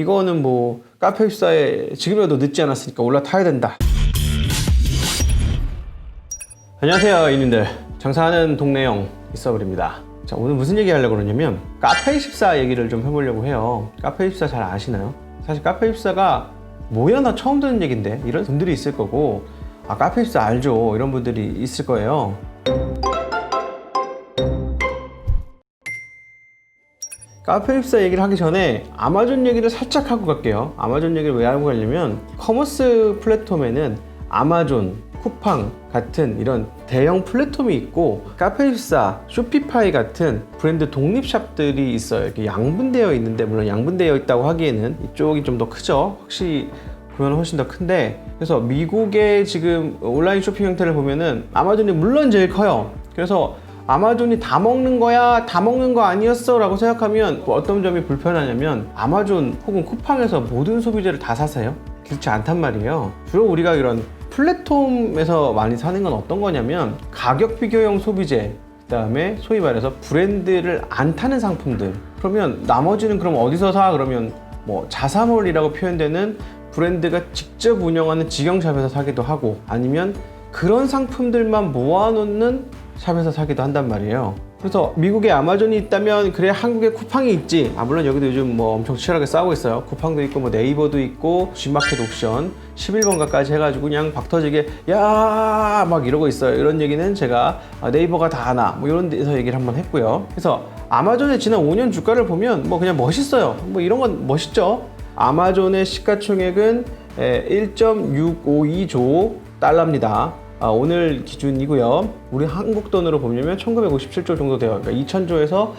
이거는 뭐 카페24에 지금이라도 늦지 않았으니까 올라타야 된다. 안녕하세요 이님들, 장사하는 동네형 이서블입니다. 자, 오늘 무슨 얘기 하려고 그러냐면 카페24 얘기를 좀 해보려고 해요. 카페24 잘 아시나요? 사실 카페24가 뭐야 나 처음 듣는 얘긴데 이런 분들이 있을 거고, 아 카페24 알죠 이런 분들이 있을 거예요. 카페24 얘기를 하기 전에 아마존 얘기를 살짝 하고 갈게요. 아마존 얘기를 왜 하고 가려면, 커머스 플랫폼에는 아마존, 쿠팡 같은 이런 대형 플랫폼이 있고, 카페24, 쇼피파이 같은 브랜드 독립샵들이 있어요. 이렇게 양분되어 있는데, 물론 양분되어 있다고 하기에는 이쪽이 좀 더 크죠. 확실히 보면 훨씬 더 큰데, 그래서 미국의 지금 온라인 쇼핑 형태를 보면은 아마존이 물론 제일 커요. 그래서 아마존이 다 먹는 거야, 다 먹는 거 아니었어 라고 생각하면 어떤 점이 불편하냐면, 아마존 혹은 쿠팡에서 모든 소비재를 다 사세요? 그렇지 않단 말이에요. 주로 우리가 이런 플랫폼에서 많이 사는 건 어떤 거냐면, 가격 비교형 소비재, 그 다음에 소위 말해서 브랜드를 안 타는 상품들. 그러면 나머지는 그럼 어디서 사? 그러면 뭐 자사몰이라고 표현되는 브랜드가 직접 운영하는 직영샵에서 사기도 하고, 아니면 그런 상품들만 모아놓는 샵에서 사기도 한단 말이에요. 그래서 미국에 아마존이 있다면 그래 한국에 쿠팡이 있지. 물론 여기도 요즘 뭐 엄청 치열하게 싸우고 있어요. 쿠팡도 있고 뭐 네이버도 있고 G마켓 옵션 11번가까지 해가지고 그냥 박터지게 야 막 이러고 있어요. 이런 얘기는 제가 네이버가 다 하나 뭐 이런 데서 얘기를 한번 했고요. 그래서 아마존의 지난 5년 주가를 보면 뭐 그냥 멋있어요. 뭐 이런 건 멋있죠. 아마존의 시가총액은 1.652조 달러입니다. 오늘 기준이고요. 우리 한국 돈으로 보면 1957조 정도 돼요. 그러니까 2000조에서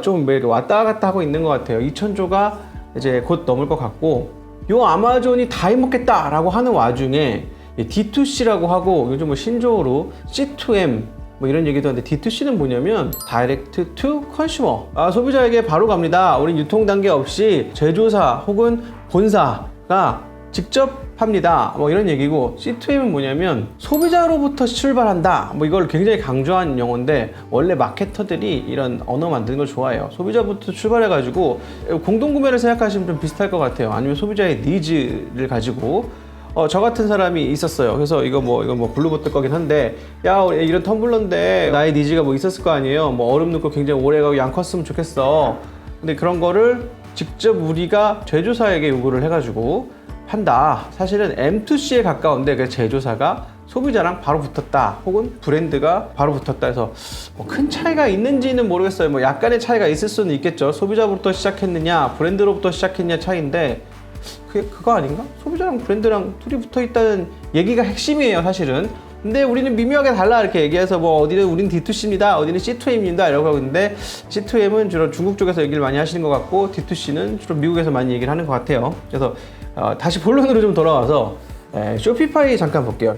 좀 왔다 갔다 하고 있는 것 같아요. 2000조가 이제 곧 넘을 것 같고, 요 아마존이 다 해먹겠다 라고 하는 와중에 D2C라고 하고, 요즘 뭐 신조어로 C2M 뭐 이런 얘기도 하는데, D2C는 뭐냐면 Direct to Consumer. 소비자에게 바로 갑니다. 우린 유통 단계 없이 제조사 혹은 본사가 직접 합니다. 뭐 이런 얘기고, C2M은 뭐냐면 소비자로부터 출발한다. 뭐 이걸 굉장히 강조한 용어인데, 원래 마케터들이 이런 언어 만드는 걸 좋아해요. 소비자부터 출발해가지고 공동구매를 생각하시면 좀 비슷할 것 같아요. 아니면 소비자의 니즈를 가지고 저 같은 사람이 있었어요. 그래서 이거 뭐 블루보틀 거긴 한데, 야 이런 텀블러인데 나의 니즈가 뭐 있었을 거 아니에요. 뭐 얼음 넣고 굉장히 오래 가고 양 컸으면 좋겠어. 근데 그런 거를 직접 우리가 제조사에게 요구를 해가지고 판다. 사실은 M2C에 가까운데, 그 제조사가 소비자랑 바로 붙었다, 혹은 브랜드가 바로 붙었다 해서 뭐 큰 차이가 있는지는 모르겠어요. 뭐 약간의 차이가 있을 수는 있겠죠. 소비자부터 시작했느냐 브랜드로부터 시작했느냐 차이인데, 그거 아닌가? 소비자랑 브랜드랑 둘이 붙어 있다는 얘기가 핵심이에요 사실은. 근데 우리는 미묘하게 달라 이렇게 얘기해서, 뭐 어디는 우린 D2C입니다, 어디는 C2M입니다 이러고 하고 있는데, C2M은 주로 중국 쪽에서 얘기를 많이 하시는 것 같고, D2C는 주로 미국에서 많이 얘기를 하는 것 같아요. 그래서 다시 본론으로 좀 돌아와서 쇼피파이 잠깐 볼게요.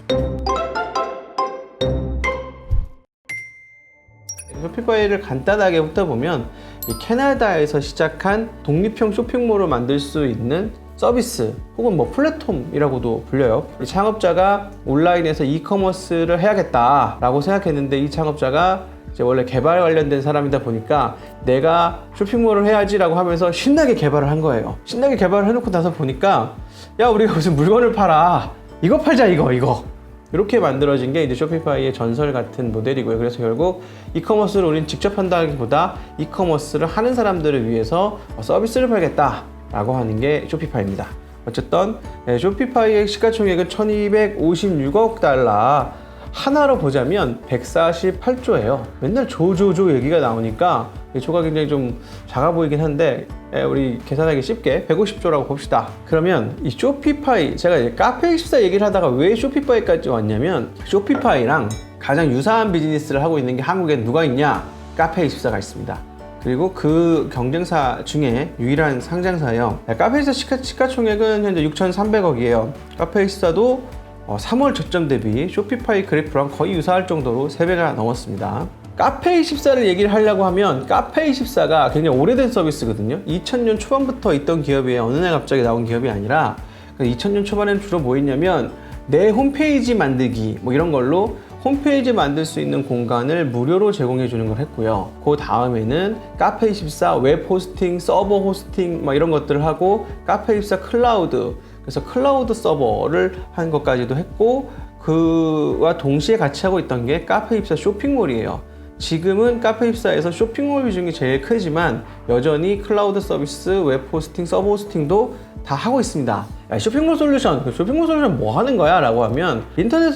쇼피파이를 간단하게 훑어보면, 이 캐나다에서 시작한 독립형 쇼핑몰을 만들 수 있는 서비스 혹은 뭐 플랫폼이라고도 불려요. 이 창업자가 온라인에서 이커머스를 해야겠다라고 생각했는데, 이 창업자가 이제 원래 개발 관련된 사람이다 보니까 내가 쇼핑몰을 해야지라고 하면서 신나게 개발을 한 거예요. 신나게 개발을 해놓고 나서 보니까, 야 우리가 무슨 물건을 팔아, 이거 팔자 이거 이렇게 만들어진 게 이제 쇼피파이의 전설 같은 모델이고요. 그래서 결국 이커머스를 우린 직접 한다기보다 이커머스를 하는 사람들을 위해서 서비스를 팔겠다라고 하는 게 쇼피파이입니다. 어쨌든 쇼피파이의 시가총액은 1256억 달러, 하나로 보자면 148조예요. 맨날 조 얘기가 나오니까 조가 굉장히 좀 작아 보이긴 한데, 우리 계산하기 쉽게 150조라고 봅시다. 그러면 이 쇼피파이, 제가 이제 카페24 얘기를 하다가 왜 쇼피파이까지 왔냐면, 쇼피파이랑 가장 유사한 비즈니스를 하고 있는 게 한국에 누가 있냐? 카페24가 있습니다. 그리고 그 경쟁사 중에 유일한 상장사예요. 카페24 시가총액은 현재 6,300억이에요. 카페24도 3월 저점 대비 쇼피파이 그래프랑 거의 유사할 정도로 3배가 넘었습니다. 카페24를 얘기를 하려고 하면, 카페24가 굉장히 오래된 서비스거든요. 2000년 초반부터 있던 기업이 어느 날 갑자기 나온 기업이 아니라, 2000년 초반에는 주로 뭐 했냐면 내 홈페이지 만들기 뭐 이런 걸로 홈페이지 만들 수 있는 공간을 무료로 제공해 주는 걸 했고요. 그 다음에는 카페24 웹 호스팅, 서버 호스팅 막 이런 것들을 하고 카페24 클라우드, 그래서 클라우드 서버를 한 것까지도 했고, 그와 동시에 같이 하고 있던 게 카페24 쇼핑몰이에요. 지금은 카페24에서 쇼핑몰 비중이 제일 크지만 여전히 클라우드 서비스, 웹 호스팅, 서버 호스팅도 다 하고 있습니다. 야, 쇼핑몰 솔루션 뭐 하는 거야? 라고 하면 인터넷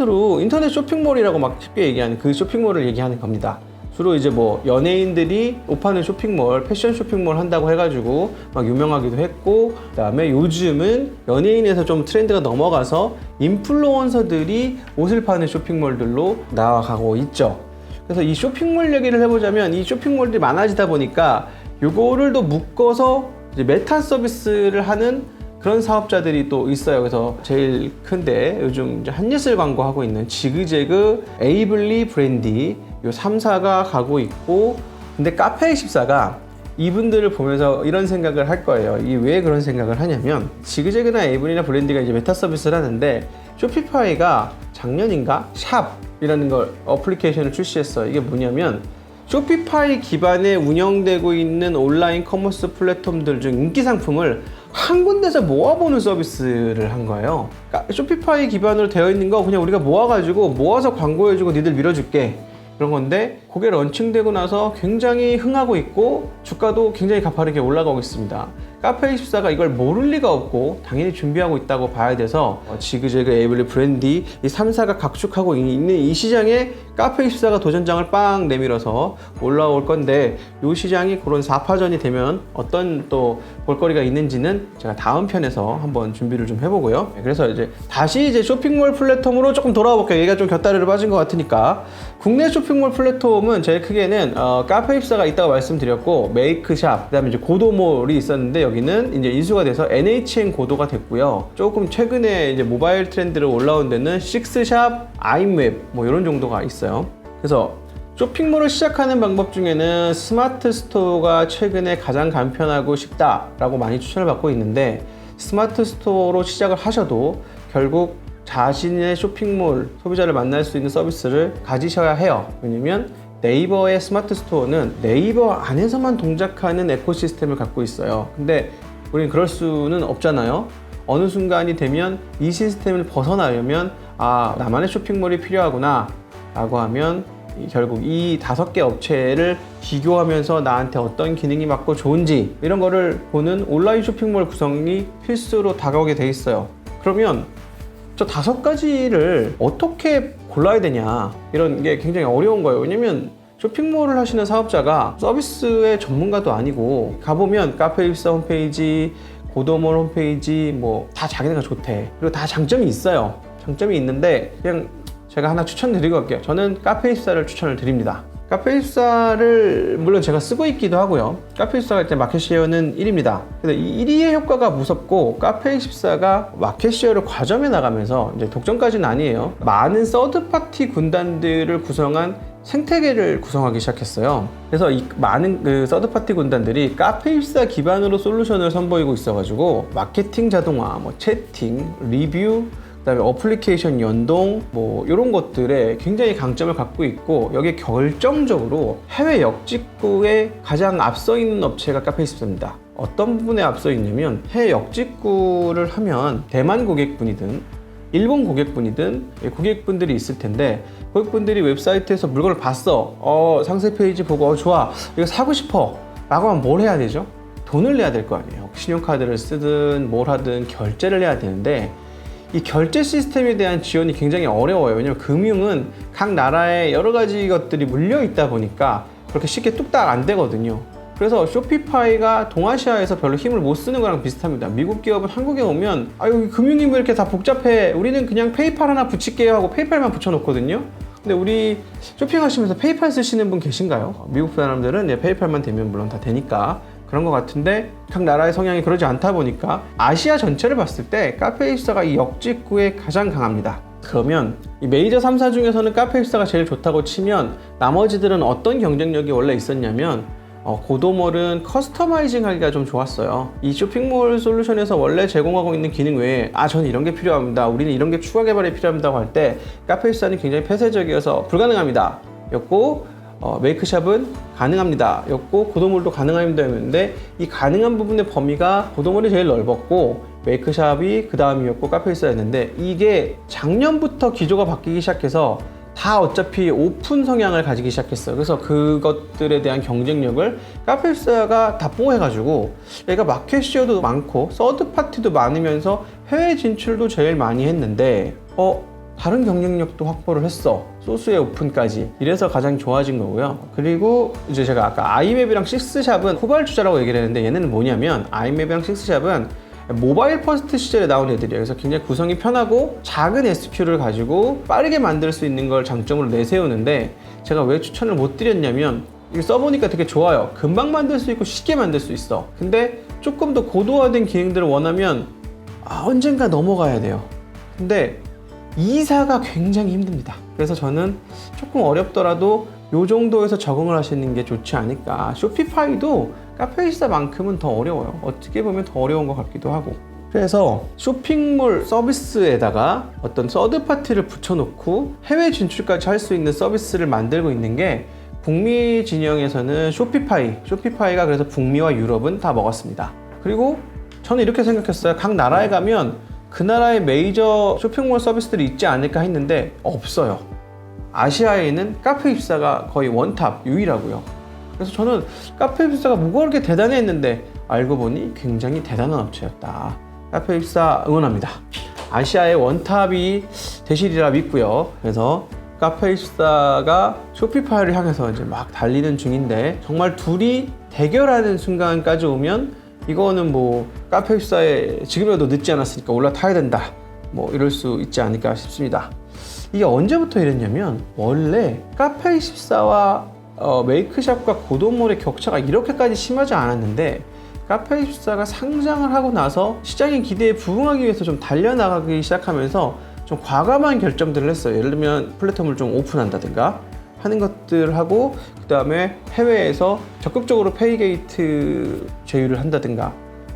쇼핑몰이라고 막 쉽게 얘기하는 그 쇼핑몰을 얘기하는 겁니다. 주로 이제 뭐 연예인들이 옷파는 쇼핑몰, 패션 쇼핑몰 한다고 해가지고 막 유명하기도 했고, 그 다음에 요즘은 연예인에서 좀 트렌드가 넘어가서 인플루언서들이 옷을 파는 쇼핑몰들로 나아가고 있죠. 그래서 이 쇼핑몰 얘기를 해보자면, 이 쇼핑몰들이 많아지다 보니까 요거를 또 묶어서 이제 메타 서비스를 하는 그런 사업자들이 또 있어요. 그래서 제일 큰데 요즘 이제 한예슬 광고하고 있는 지그재그, 에이블리, 브랜디 요 3사가 가고 있고, 근데 카페24가 이분들을 보면서 이런 생각을 할 거예요. 이 왜 그런 생각을 하냐면, 지그재그나 에이블리나 브랜디가 이제 메타 서비스를 하는데 쇼피파이가 작년인가 샵이라는 걸 어플리케이션을 출시했어요. 이게 뭐냐면 쇼피파이 기반에 운영되고 있는 온라인 커머스 플랫폼들 중 인기 상품을 한 군데서 모아보는 서비스를 한 거예요. 그러니까 쇼피파이 기반으로 되어 있는 거 그냥 우리가 모아서 광고해주고 니들 밀어줄게, 그런 건데, 그게 런칭되고 나서 굉장히 흥하고 있고 주가도 굉장히 가파르게 올라가고 있습니다. 카페24가 이걸 모를 리가 없고 당연히 준비하고 있다고 봐야 돼서 지그재그, 에이블리, 브랜디 이 3사가 각축하고 있는 이 시장에 카페24가 도전장을 빵 내밀어서 올라올 건데, 이 시장이 그런 4파전이 되면 어떤 또 볼거리가 있는지는 제가 다음 편에서 한번 준비를 좀 해보고요. 그래서 다시 쇼핑몰 플랫폼으로 조금 돌아와 볼게요. 얘가 좀 곁다리로 빠진 것 같으니까. 국내 쇼핑몰 플랫폼은 제일 크게는 카페24가 있다고 말씀드렸고, 메이크샵, 그다음에 이제 고도몰이 있었는데 여기는 이제 인수가 돼서 NHN 고도가 됐고요. 조금 최근에 이제 모바일 트렌드로 올라온 데는 식스샵, 아임웹 뭐 이런 정도가 있어요. 그래서 쇼핑몰을 시작하는 방법 중에는 스마트 스토어가 최근에 가장 간편하고 쉽다라고 많이 추천을 받고 있는데, 스마트 스토어로 시작을 하셔도 결국 자신의 쇼핑몰, 소비자를 만날 수 있는 서비스를 가지셔야 해요. 왜냐면 네이버의 스마트 스토어는 네이버 안에서만 동작하는 에코시스템을 갖고 있어요. 근데 우리는 그럴 수는 없잖아요. 어느 순간이 되면 이 시스템을 벗어나려면 나만의 쇼핑몰이 필요하구나 라고 하면 결국 이 5개 업체를 비교하면서 나한테 어떤 기능이 맞고 좋은지 이런 거를 보는 온라인 쇼핑몰 구성이 필수로 다가오게 돼 있어요. 그러면 저 5가지를 어떻게 골라야 되냐, 이런 게 굉장히 어려운 거예요. 왜냐면 쇼핑몰을 하시는 사업자가 서비스의 전문가도 아니고, 가보면 카페24 홈페이지, 고도몰 홈페이지 뭐 다 자기네가 좋대. 그리고 다 장점이 있어요. 장점이 있는데 그냥 제가 하나 추천드리고 갈게요. 저는 카페24를 추천을 드립니다. 카페24를 물론 제가 쓰고 있기도 하고요. 카페24가 일단 마켓쉐어는 1위입니다. 근데 이 1위의 효과가 무섭고, 카페24가 마켓쉐어를 과점해 나가면서 이제 독점까지는 아니에요. 많은 서드파티 군단들을 구성한 생태계를 구성하기 시작했어요. 그래서 이 많은 서드파티 군단들이 카페24 기반으로 솔루션을 선보이고 있어가지고 마케팅 자동화, 뭐 채팅, 리뷰, 그다음에 어플리케이션 연동 뭐 이런 것들에 굉장히 강점을 갖고 있고, 여기에 결정적으로 해외 역직구에 가장 앞서 있는 업체가 카페24입니다. 어떤 부분에 앞서 있냐면, 해외 역직구를 하면 대만 고객분이든 일본 고객분이든 고객분들이 있을 텐데, 고객분들이 웹사이트에서 물건을 봤어. 상세 페이지 보고 좋아, 이거 사고 싶어 라고 하면 뭘 해야 되죠? 돈을 내야 될 거 아니에요. 신용카드를 쓰든 뭘 하든 결제를 해야 되는데, 이 결제 시스템에 대한 지원이 굉장히 어려워요. 왜냐면 금융은 각 나라에 여러 가지 것들이 물려 있다 보니까 그렇게 쉽게 뚝딱 안 되거든요. 그래서 쇼피파이가 동아시아에서 별로 힘을 못 쓰는 거랑 비슷합니다. 미국 기업은 한국에 오면 여기 금융이 왜 이렇게 다 복잡해, 우리는 그냥 페이팔 하나 붙일게요 하고 페이팔만 붙여놓거든요. 근데 우리 쇼핑하시면서 페이팔 쓰시는 분 계신가요? 미국 사람들은 페이팔만 되면 물론 다 되니까 그런 것 같은데, 각 나라의 성향이 그러지 않다 보니까 아시아 전체를 봤을 때 카페24가 이 역직구에 가장 강합니다. 그러면 이 메이저 3사 중에서는 카페24가 제일 좋다고 치면, 나머지들은 어떤 경쟁력이 원래 있었냐면, 고도몰은 커스터마이징 하기가 좀 좋았어요. 이 쇼핑몰 솔루션에서 원래 제공하고 있는 기능 외에 저는 이런 게 필요합니다, 우리는 이런 게 추가 개발이 필요합니다 할 때 카페24는 굉장히 폐쇄적이어서 불가능합니다 였고, 메이크샵은 가능합니다 였고, 고도몰도 가능합니다 였는데, 이 가능한 부분의 범위가 고도몰이 제일 넓었고 메이크샵이 그 다음이었고 카페24였는데, 이게 작년부터 기조가 바뀌기 시작해서 다 어차피 오픈 성향을 가지기 시작했어요. 그래서 그것들에 대한 경쟁력을 카페24가 다 뽀해가지고, 얘가 마켓 시어도 많고 서드 파티도 많으면서 해외 진출도 제일 많이 했는데 다른 경쟁력도 확보를 했어. 소스의 오픈까지. 이래서 가장 좋아진 거고요. 그리고 이제 제가 아까 아이맵이랑 식스샵은 후발주자라고 얘기를 했는데, 얘네는 뭐냐면 아이맵이랑 식스샵은 모바일 퍼스트 시절에 나온 애들이에요. 그래서 굉장히 구성이 편하고 작은 SQ를 가지고 빠르게 만들 수 있는 걸 장점으로 내세우는데, 제가 왜 추천을 못 드렸냐면, 이거 써보니까 되게 좋아요. 금방 만들 수 있고 쉽게 만들 수 있어. 근데 조금 더 고도화된 기능들을 원하면 언젠가 넘어가야 돼요. 근데 이사가 굉장히 힘듭니다. 그래서 저는 조금 어렵더라도 이 정도에서 적응을 하시는 게 좋지 않을까. 쇼피파이도 카페24만큼은 더 어려워요. 어떻게 보면 더 어려운 것 같기도 하고. 그래서 쇼핑몰 서비스에다가 어떤 서드파티를 붙여놓고 해외 진출까지 할 수 있는 서비스를 만들고 있는 게, 북미 진영에서는 쇼피파이가 그래서 북미와 유럽은 다 먹었습니다. 그리고 저는 이렇게 생각했어요. 각 나라에 가면 그 나라의 메이저 쇼핑몰 서비스들이 있지 않을까 했는데 없어요. 아시아에는 카페24가 거의 원탑 유일하고요. 그래서 저는 카페24가 뭐가 그렇게 대단해 했는데, 알고 보니 굉장히 대단한 업체였다. 카페24 응원합니다. 아시아의 원탑이 되시리라 믿고요. 그래서 카페24가 쇼피파이를 향해서 이제 막 달리는 중인데, 정말 둘이 대결하는 순간까지 오면 이거는 뭐 카페24에 지금이라도 늦지 않았으니까 올라타야 된다, 뭐 이럴 수 있지 않을까 싶습니다. 이게 언제부터 이랬냐면, 원래 카페24와 메이크샵과 고도몰의 격차가 이렇게까지 심하지 않았는데, 카페24가 상장을 하고 나서 시장의 기대에 부응하기 위해서 좀 달려나가기 시작하면서 좀 과감한 결정들을 했어요. 예를 들면 플랫폼을 좀 오픈한다든가 하는 것들을 하고, 그 다음에 해외에서 적극적으로 페이게이트 제휴를 한다든가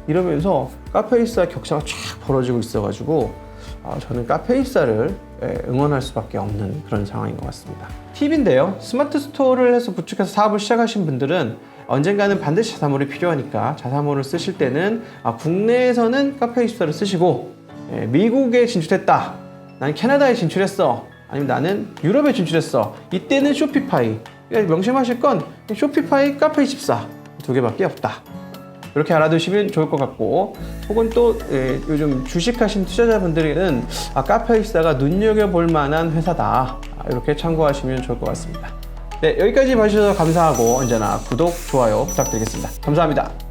이러면서 카페24 격차가 쫙 벌어지고 있어가지고, 저는 카페24를 응원할 수밖에 없는 그런 상황인 것 같습니다. 팁인데요, 스마트 스토어를 해서 구축해서 사업을 시작하신 분들은 언젠가는 반드시 자사몰이 필요하니까, 자사몰을 쓰실 때는 국내에서는 카페24를 쓰시고, 미국에 진출했다, 난 캐나다에 진출했어, 아니면 나는 유럽에 진출했어, 이때는 쇼피파이. 명심하실 건 쇼피파이, 카페24 두 개밖에 없다. 이렇게 알아두시면 좋을 것 같고, 혹은 또 요즘 주식하신 투자자분들에게는 카페24가 눈여겨볼 만한 회사다, 이렇게 참고하시면 좋을 것 같습니다. 네, 여기까지 봐주셔서 감사하고 언제나 구독, 좋아요 부탁드리겠습니다. 감사합니다.